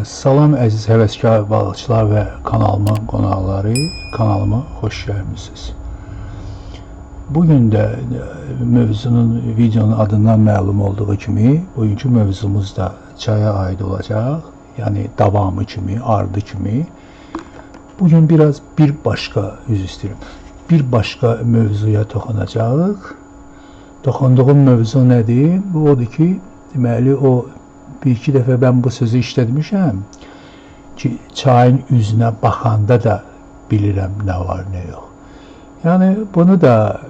Salam əziz həvəskar balıqçılar və kanalımın qonaqları, kanalıma xoş gəlmisiniz. Bugün də videonun adından məlum olduğu kimi, bugünkü mövzumuz da çaya aid olacaq. Yəni davamı kimi, ardı kimi. Bugün biraz bir başqa mövzuya toxunacağıq. Toxunduğum mövzu nədir? Bu odur ki, deməli o bir-iki dəfə mən bu sözü işlətmişəm ki, çayın üzünə baxanda da bilirəm nə var, nə yox. Yəni bunu da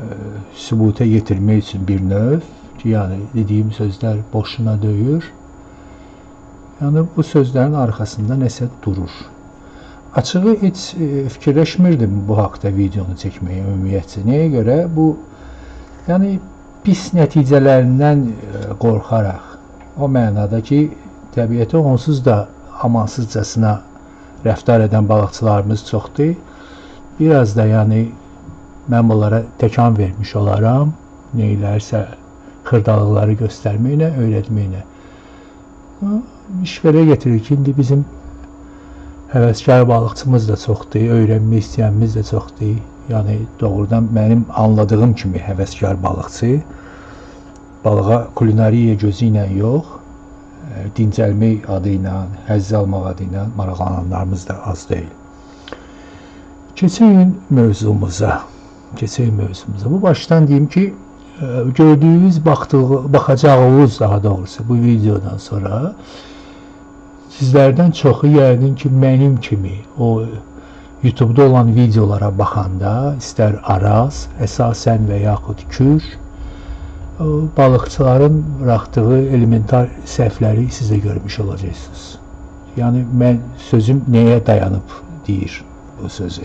sübuta yetirmək üçün bir növ ki, yəni dediyim sözlər boşuna deyil. Yəni bu sözlərin arxasında nəsə durur. Açığı heç fikirləşmirdim bu haqda videonu çəkməyə ümumiyyətcə. Nəyə görə? Bu yəni pis nəticələrindən qorxaraq. O mənada ki, təbiətə onsuz da amansızcasına rəftar edən balıqçılarımız çoxdur. Biraz da yəni mən bunlara təkan vermiş olaram. Neylərsə xırdalıqları göstərməklə, öyrətməklə. İş belə getirir ki, indi bizim həvəskar balıqçımız da çoxdur, öyrənmək istəyənimiz də çoxdur. Yəni doğrudan mənim anladığım kimi həvəskar balıqçı balığa kulinariya gözü ilə yox, dincəlmək adı ilə, həzz almaq adı ilə maraqlananlarımız da az deyil. Keçək mövzumuza. Bu başdan deyim ki, gördüyünüz, baxacağınız daha doğrusu bu videodan sonra sizlərdən çoxu yəqin ki, mənim kimi o YouTube'da olan videolara baxanda, istər Araz, əsasən və yaxud Kür, balıqçıların buraxdığı elementar səhvləri siz də görmüş olacaqsınız. Yəni, mən sözüm nəyə dayanıb deyir bu sözü.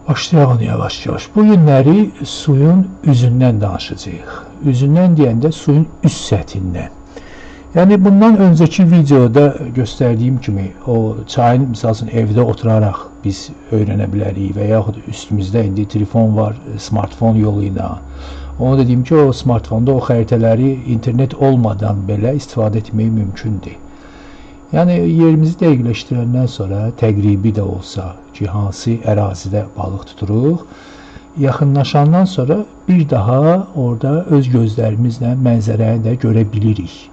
Başlayalım yavaş-yavaş. Bu günləri suyun üzündən danışacağıq. Üzündən deyəndə suyun üst səthindən. Yəni, bundan öncəki videoda göstərdiyim kimi, o çayın, misalsın, evdə oturaraq biz öyrənə bilərik və yaxud üstümüzdə indi telefon var, smartfon yolu ilə. Onu dediyim ki, o smartfonda o xəritələri internet olmadan belə istifadə etmək mümkündür. Yəni, yerimizi dəqiqləşdirəndən sonra, təqribi də olsa ki, hansı ərazidə balıq tuturuq, yaxınlaşandan sonra bir daha orada öz gözlərimizlə mənzərəni də görə bilirik.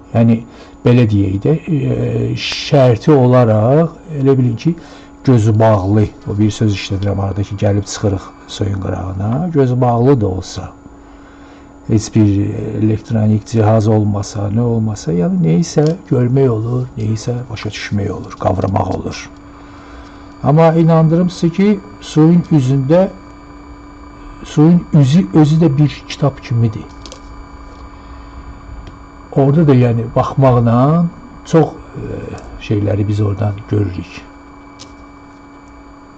Yəni, belə deyək də, şərti olaraq, elə bilin ki, gözü bağlı, o bir söz işlədirəm arada ki, gəlib çıxırıq suyun qırağına, gözü bağlı da olsa, heç bir elektronik cihaz olmasa, nə olmasa, yəni neysə görmək olur, neysə başa düşmək olur, qavramaq olur. Amma inandırım sizə ki, suyun üzündə, suyun üzü özü də bir kitab kimidir. Orada da yəni baxmaqla çox şeyləri biz oradan görürük.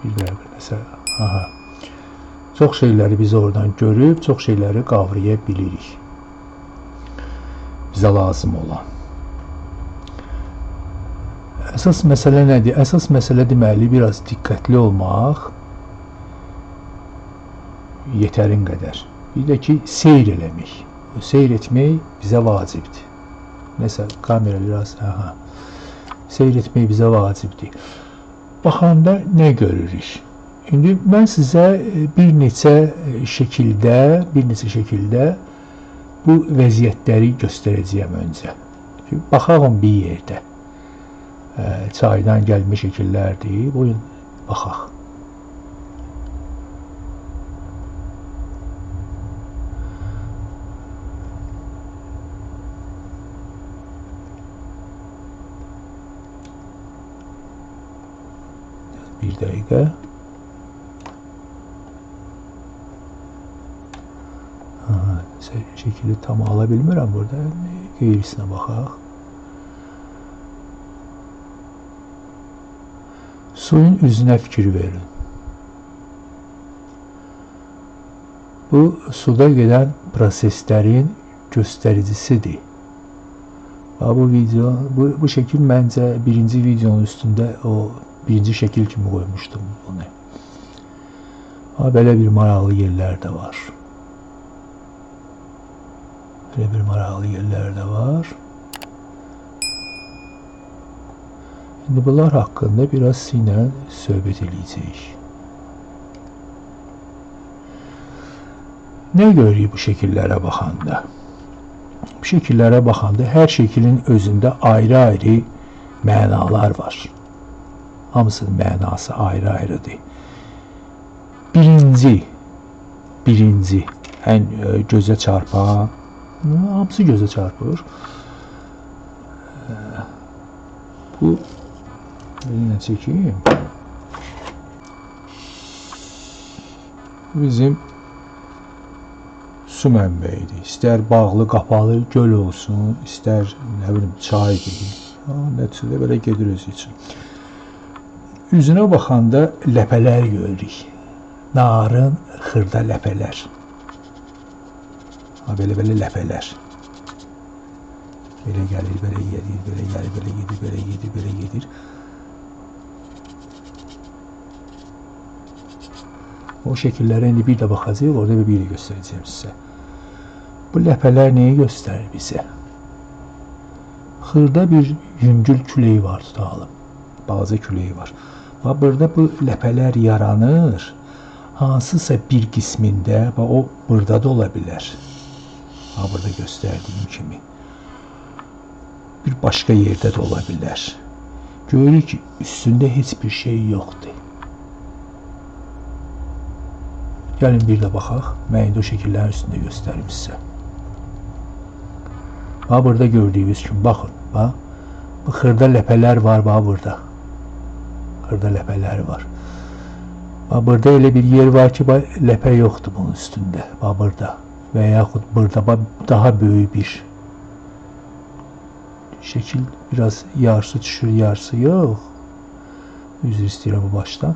Bir dəqiqə nəsə, çox şeyləri biz oradan görüb, çox şeyləri qavraya bilirik. Bizə lazım olan. Əsas məsələ nədir? Əsas məsələ deməli biraz diqqətli olmaq, yetərin qədər. Bir də ki, seyr eləmək. Seyr etmək bizə vacibdir. Nəsə, kamera biraz, seyr etmək bizə vacibdir. Baxanda nə görürük? İndi mən sizə bir neçə şəkildə bu vəziyyətləri göstərəcəyəm öncə. Baxaq bir yerdə. Çaydan gəlmə şəkillərdir. Buyurun, baxaq. Bir dəqiqə. Şəkili tam ala bilmirəm burada. Qeyrisinə baxaq. Suyun üzünə fikir verin. Bu, suda gedən proseslərin göstəricisidir. Bu şəkil məncə birinci videonun üstündə o birinci şəkil kimi qoymuşdum bunu. Belə bir maraqlı yerlər də var. İndi bunlar haqqında biraz sizinlə söhbət edəcəyik. Nə görürük bu şəkillərə baxanda? Bu şəkillərə baxanda hər şəkilin özündə ayrı-ayrı mənalar var. Hamısının mənası ayrı-ayrıdır. Birinci ən gözə çarpan, hamısı gözə çarpır. Bu yine çekeyim. Bizim su mənbəyidir. İstər bağlı, qapalı göl olsun, istər nə bilim çaydır. Nəticədə belə gedir özü üçün. Üzünə baxanda ləpələr görürük. Narın xırda ləpələr. Belə ləpələr. Belə gəlir, belə gedir, belə gəlir, belə gedir, belə gedir, belə gedir. O şəkillərə indi bir də baxacağıq, orada bir də göstərəcəyim sizə. Bu ləpələr nəyi göstərir bizə? Xırda bir yüngül küləyi var, tutalım. Balaca küləyi var. Burada bu ləpələr yaranır. Hansısa bir qismində, o burada da ola bilər. Burada göstərdiyim kimi. Bir başqa yerdə də ola bilər. Görürük ki, üstündə heç bir şey yoxdur. Gəlin bir də baxaq. Mən indi o şəkillərin üstündə göstərim sizə. Burada gördüyünüz kimi, baxın. Bu xırda ləpələr var, burada. Xırda ləpələr var. Burada elə bir yer var ki, ləpə yoxdur bunun üstündə. Burada. Və yaxud burada daha böyük bir şəkil, biraz yarısı düşür, yarısı yox. Üzr istəyirəm bu başdan.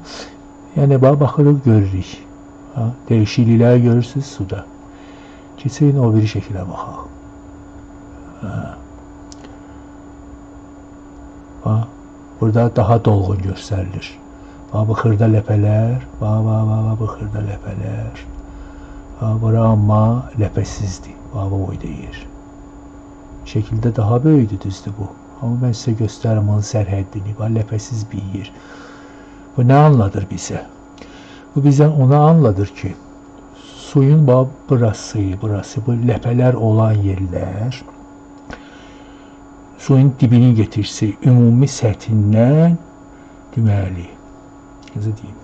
Yəni, baxırıq, görürük. Dəyişiklikləri görürsünüz suda. Keçəyin o bir şəkilə baxaq. Burada daha dolğun göstərilir. Bu xırda ləpələr, bu xırda ləpələr. Bura amma ləpəsizdir. O deyir. Şəkildə daha böyükdür, düzdür bu. Amma mən sizə göstərim onun sərhəddini. Ləpəsiz bir yer. Bu nə anladır bizə? Bu bizə onu anladır ki, suyun burası, bu ləpələr olan yerlər suyun dibini getirsə, ümumi səthindən deməli, necə deyim,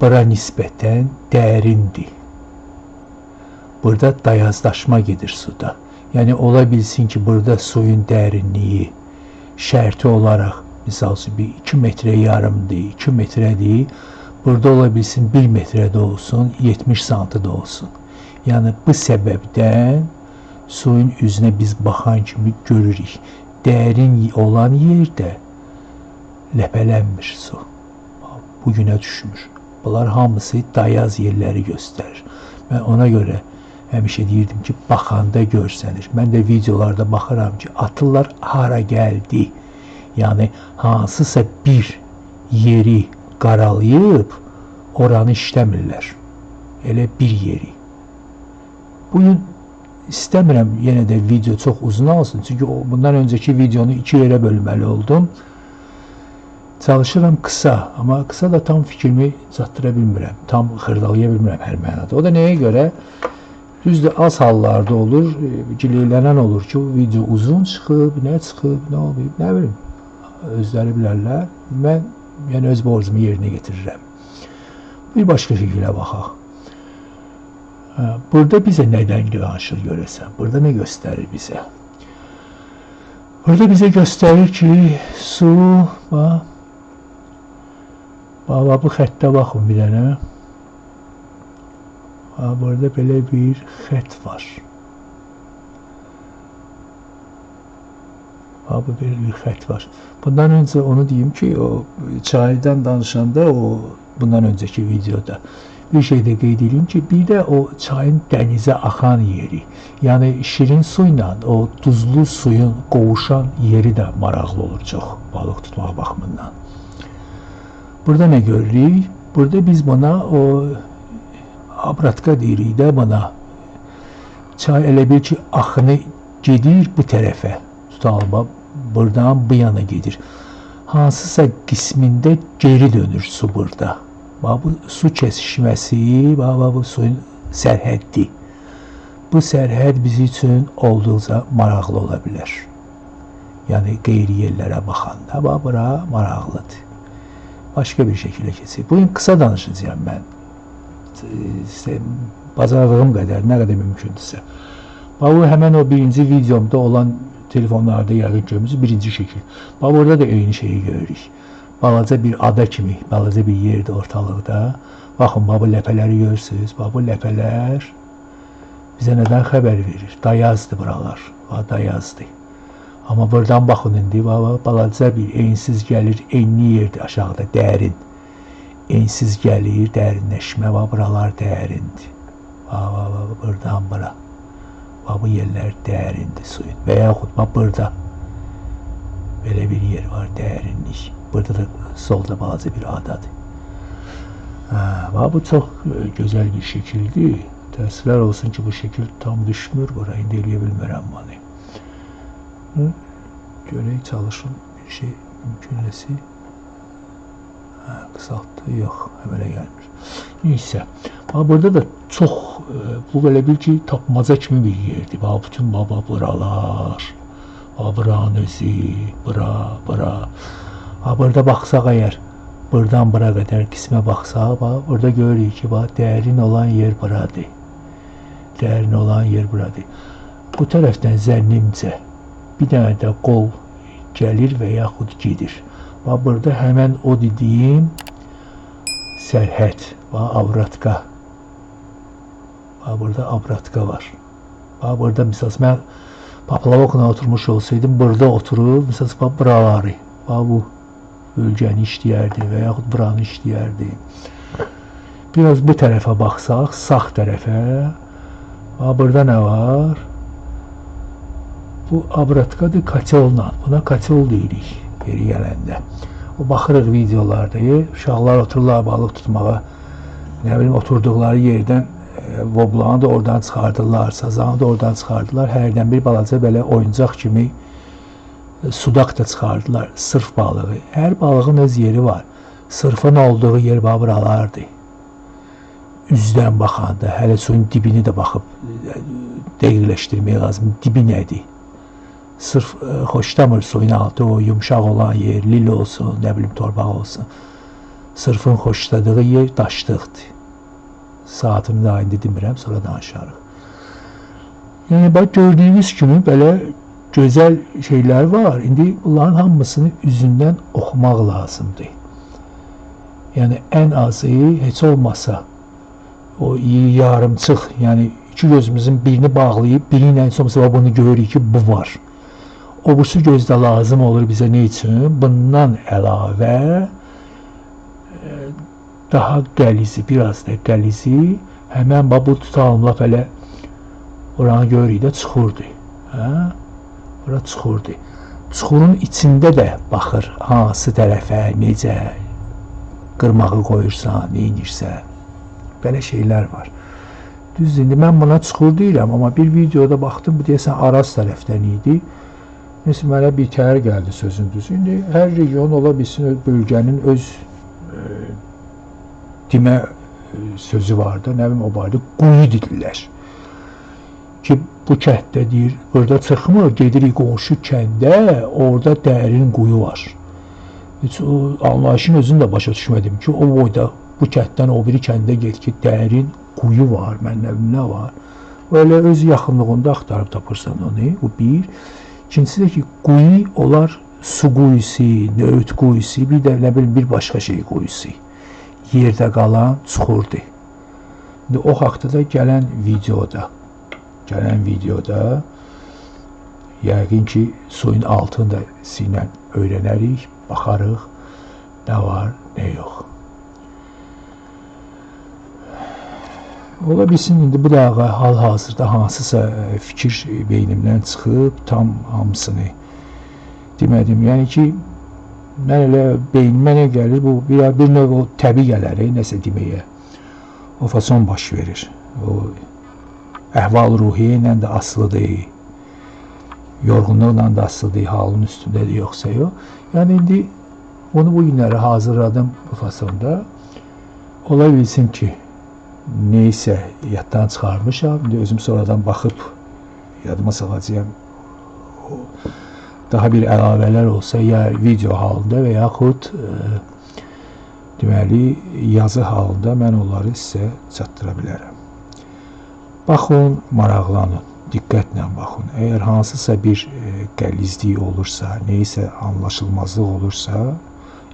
bura nisbətən dərindir. Burada dayazlaşma gedir suda. Yəni, ola bilsin ki, burada suyun dərinliyi şərti olaraq, misal üçün, 2 metrə yarımdır, 2 metrədir. Burada ola bilsin 1 metrədə olsun, 70 santıda olsun. Yəni, bu səbəbdən suyun üzünə biz baxan kimi görürük. Dərin olan yerdə ləpələnmir su. Bugünə düşmür. Bunlar hamısı dayaz yerləri göstərir. Mən ona görə həmişə deyirdim ki, baxanda görsənir. Mən də videolarda baxıram ki, atıllar hara gəldi. Yəni, hansısa bir yeri qaralayıb, oranı işləmirlər. Elə bir yeri. Bugün istəmirəm yenə də video çox uzun olsun. Çünki bundan öncəki videonu 2 yerə bölməli oldum. Çalışıram qısa, amma qısa da tam fikrimi çatdıra bilmirəm. Tam xırdalaya bilmirəm hər mənada. O da nəyə görə? Düzdür, az hallarda olur, gileylənən olur ki, video uzun çıxıb, nə çıxıb, nə olmayıb, nə bilim. Özləri bilərlər. Mən yəni öz borcumu yerinə getirirəm. Bir başqa şəkildə baxaq. Burada bizə nədən danışır görəsən? Burada nə göstərir bizə? Burada bizə göstərir ki, su, bu xəttə baxın bir dənə. Burada belə bir xətt var. Bu belə bir xətt var. Bundan öncə onu deyim ki, o çaydan danışanda, bundan öncəki videoda bir şey də qeyd edeyim ki, bir də o çayın dənizə axan yeri, yəni şirin suyla o duzlu suyun qovuşan yeri də maraqlı olur çox balıq tutmaq baxımından. Burada nə görürük? Burada biz buna o abratka deyirik də buna. Çay elə bir ki, axını gedir bu tərəfə. Tutalım, buradan bu yana gedir. Hansısa qismində geri dönür su burada. Bu su kesişməsi, bu suyun sərhəddi. Bu sərhəd bizi üçün olduqca maraqlı ola bilər. Yəni qeyri yerlərə baxanda bura maraqlıdır. Başqa bir şəkildə keçir. Bugün qısa danışacağım mən. Bacardığım qədər, nə qədər mümkündürsə. Bu həmən o birinci videomda olan telefonlarda yəqin görmüsünüz birinci şəkil. Burada da eyni şeyi görürük. Balaca bir ada kimi, balaca bir yerdir ortalıqda. Baxın, bu ləpələri görürsünüz. Bu ləpələr bizə nədən xəbər verir? Dayazdır buralar. Dayazdır. Amma buradan baxın indi, balaca bir ensiz gəlir, enli yerdir aşağıda, dərin. Ensiz gəlir, dərinləşmə, buralar dərindir. Buradan bura. Bu yerlər dərindir suyun. Və yaxud burada belə bir yer var, dərinlik. Burada da solda balaca bir adadır. Bu çox gözəl bir şəkildir. Təəssüflər olsun ki, bu şəkil tam düşmür bura, indi eləyə bilmirəm bunu. Görək, çalışın bir şey mümkünləsi. Qısaltdı, yox, əmələ gəlmir. Neysə, burada da çox, bu belə bil ki, tapmaca kimi bir yerdir. Bütün buralar, buranın özü, bura. Burada baxsaq əgər, buradan bura qədər qismə baxsaq, burada görürük ki, dərin olan yer buradır. Dərin olan yer buradır. Bu tərəfdən zənnimcə bir dənə də qol gəlir və yaxud gedir. Burada həmən o dediyim sərhəd, avratka. Burada avratka var. Burada misal, mən Paplavokla oturmuş olsaydım, burada oturub, misal, buraları, bu bölgəni işləyərdi və yaxud buranı işləyərdi. Biraz bu tərəfə baxsaq, sağ tərəfə, burada nə var? Bu avratkadır kaçolla. Buna kaçol deyirik geri gələndə. Baxırıq videolarda, uşaqlar otururlar balıq tutmağa. Nə bilim, oturduqları yerdən voblanı da oradan çıxardırlar, sazanı da oradan çıxardırlar. Hərdən bir balaca belə oyuncaq kimi sudak da çıxardılar, sırf balığı. Hər balığın öz yeri var. Sırfın olduğu yer buralardır. Üzdən baxanda, hələ suyun dibini də baxıb dəqiqləşdirmək lazım. Dibi nədir? Sırf xoşlamır suyun altı, o yumuşaq olan yer, lil olsun, nə bilim, torbaq olsun. Sırfın xoşladığı yer daşlıqdır. Saatimi də indi demirəm, sonra danışarıq. Yəni, gördüyünüz kimi belə gözəl şeylər var. İndi bunların hamısını üzündən oxumaq lazımdır. Yəni, ən azı heç olmasa o yarımçıq, yəni iki gözümüzün birini bağlayıb, biri ilə heç olmasa bunu görürük ki, bu var. O birisi gözdə lazım olur bizə nə üçün? Bundan əlavə daha qəlizi, biraz da qəlizi, həmən bu tutalım laf elə oranı görürük də çuxurdur. Bura çuxurdur. Çuxurun içində də baxır hansı tərəfə, necə qırmağı qoyursan, neyinirsə. Belə şeylər var. Düzdür, indi mən buna çuxur deyirəm, amma bir videoda baxdım, bu deyəsən Araz tərəfdən idi. Neyse, mənə bir təhər gəldi sözün düzü. İndi hər region ola bilsin, bölgənin öz demə sözü vardı, nə bilim o barədə quyu dedilər. Ki bu kənddə deyir, burada çıxmır, gedirik qonşu kəndə, orada dərin quyu var. Heç o anlayışın özünü də başa düşmədim ki, o boyda bu kənddən o biri kəndə get ki, dərin quyu var, mən nə bilim nə var. Böyle öz yaxınlığında axtarıb tapırsan onu, bu bir. İkincisi də ki, quyu olar su quyusu, nöğüt quyusu, bir də nə bilim bir başqa şey quyusu. Yerdə qalan çuxurdur. İndi o haqda da gələn videoda yəqin ki, suyun altını da sinə öyrənərik, baxarıq, nə var, nə yox. Ola bilsin, indi bu dəqiqə hal-hazırda hansısa fikir beynimdən çıxıb, tam hamısını demədim. Yəni ki, mən elə beynimə nə gəlir, bu bir növ o təbii gələr, nəsə deməyə. O fason baş verir. O əhval-ruhiyyə ilə də asılıdır. yorğunluqla da asılıdır, halın üstündədir yoxsa yox. Yəni indi onu bu günləri hazırladım bu fasonda. Ola bilsin ki, neysə yaddan çıxarmışam. İndi özüm sonradan baxıb yadıma salacağım. Daha bir əlavələr olsa ya video halında və yaxud deməli yazı halında mən onları sizə çatdıra bilərəm. Baxın, maraqlanın, diqqətlə baxın. Əgər hansısa bir qəlizlik olursa, neysə anlaşılmazlıq olursa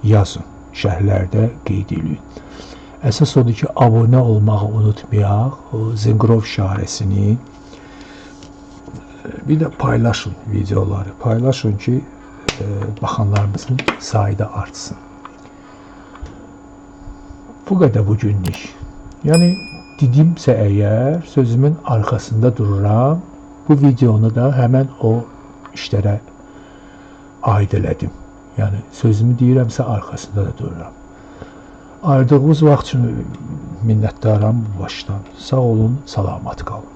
yazın, şərhlərdə qeyd edin. Əsas odur ki, abunə olmağı unutmayaq, o zınqrov işarəsini, bir də paylaşın videoları, paylaşın ki, baxanlarımızın sayı da artsın. Bu qədər bugünlük. Yəni, dedimsə əgər, sözümün arxasında dururam, bu videonu da həmən o işlərə aid elədim. Yəni, sözümü deyirəmsə arxasında da dururam. Ayırdığınız vaxt üçün minnətdaram bu başdan. Sağ olun, salamat qalın.